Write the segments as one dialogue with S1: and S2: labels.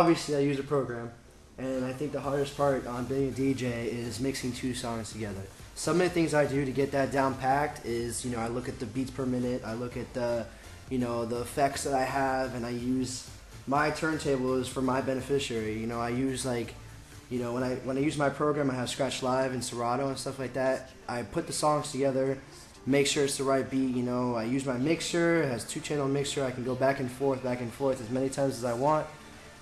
S1: obviously I use a program, and I think the hardest part on being a DJ is mixing two songs together. Some of the things I do to get that down packed is, I look at the beats per minute, I look at the effects that I have, and I use my turntables for my beneficiary. I use when I use my program, I have Scratch Live and Serato and stuff like that. I put the songs together, make sure it's the right beat. I use my mixer. It has 2-channel mixer. I can go back and forth as many times as I want.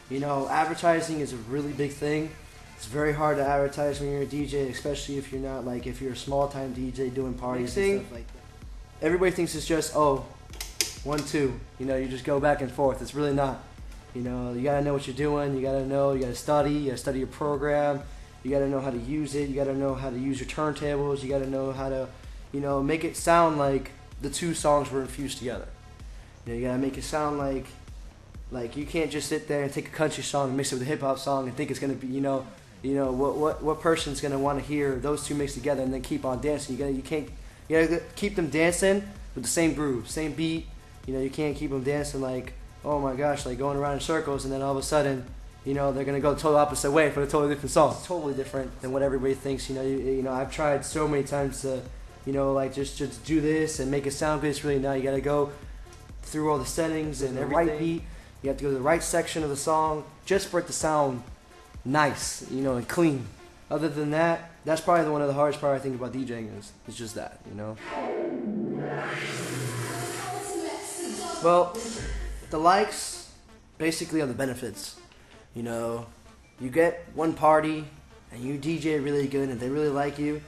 S1: Advertising is a really big thing. It's very hard to advertise when you're a DJ, especially if you're not if you're a small-time DJ doing parties and stuff like that. Everybody thinks it's just 1, 2. You just go back and forth. It's really not. You gotta know what you're doing. You gotta study. You gotta study your program. You gotta know how to use it. You gotta know how to use your turntables. You gotta know how to, make it sound like the two songs were infused together. You gotta make it sound like you can't just sit there and take a country song and mix it with a hip hop song and think it's gonna be, what person's gonna want to hear those two mixed together and then keep on dancing. You gotta keep them dancing with the same groove, same beat. You can't keep them dancing oh my gosh, going around in circles, and then all of a sudden, they're gonna go the total opposite way for a totally different song. It's totally different than what everybody thinks. I've tried so many times to, just do this and make it sound good. It's really not. You gotta go through all the settings and everything. Right beat. You have to go to the right section of the song just for it to sound nice, and clean. Other than that, that's probably one of the hardest part I think about DJing is. It's just that, Well, the likes basically are the benefits. You get one party and you DJ really good and they really like you.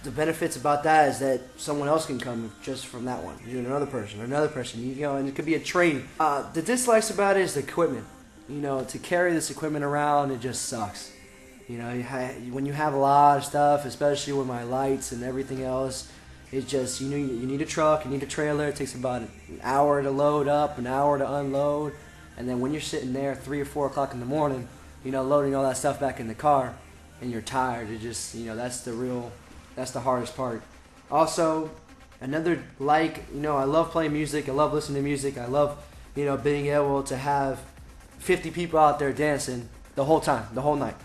S1: The benefits about that is that someone else can come just from that one. You and another person, and it could be a trade. The dislikes about it is the equipment. To carry this equipment around, it just sucks. When you have a lot of stuff, especially with my lights and everything else, it's just, you need a truck, you need a trailer. It takes about an hour to load up, an hour to unload. And then when you're sitting there 3 or 4 o'clock in the morning, loading all that stuff back in the car, and you're tired, it just, that's the hardest part. Also, another I love playing music, I love listening to music, I love, being able to have 50 people out there dancing the whole time, the whole night.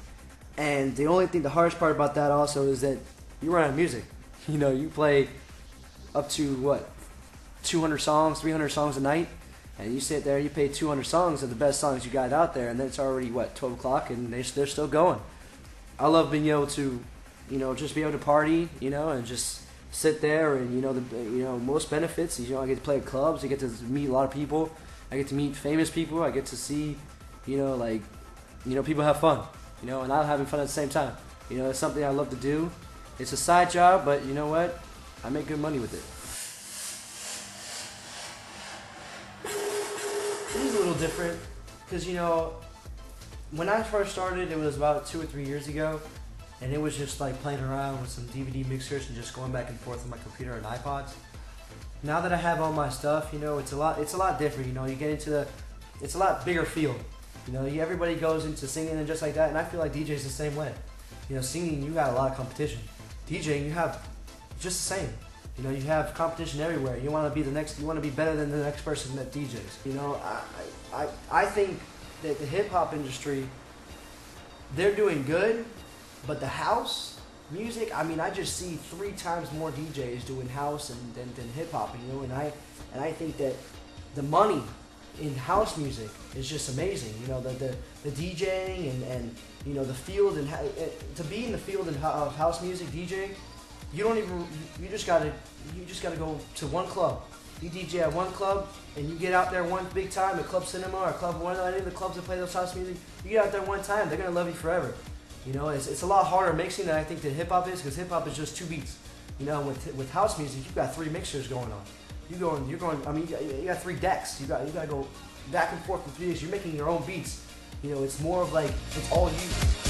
S1: And the hardest part about that also is that you run out of music. You play up to 200 songs, 300 songs a night, and you sit there and you play 200 songs of the best songs you got out there, and then it's already 12 o'clock and they're still going. I love being able to, just be able to party, and just sit there and most benefits. I get to play at clubs, I get to meet a lot of people, I get to meet famous people, I get to see, people have fun, and I'm having fun at the same time. It's something I love to do. It's a side job, but you know what? I make good money with it. It is a little different because, when I first started, it was about 2 or 3 years ago, and it was just playing around with some DVD mixers and just going back and forth on my computer and iPods. Now that I have all my stuff, it's a lot different. You get into it's a lot bigger field. Everybody goes into singing and just like that, and I feel like DJ's the same way. Singing, you got a lot of competition. DJing, you have just the same. You have competition everywhere. You want to be you want to be better than the next person that DJs. I think that the hip hop industry, they're doing good, but the house music, I just see 3 times more DJs doing house than hip hop. And I think that the money in house music is just amazing. The DJing and the field, and to be in the field of house music DJing, you just gotta go to one club. You DJ at one club and you get out there one big time at Club Cinema or Club One, any of the clubs that play those house music. You get out there one time, they're gonna love you forever. It's a lot harder mixing than I think that hip hop is, because hip hop is just 2 beats. With house music, you've got 3 mixers going on. You got 3 decks. You gotta go back and forth with 3 decks. You're making your own beats. It's more of it's all you.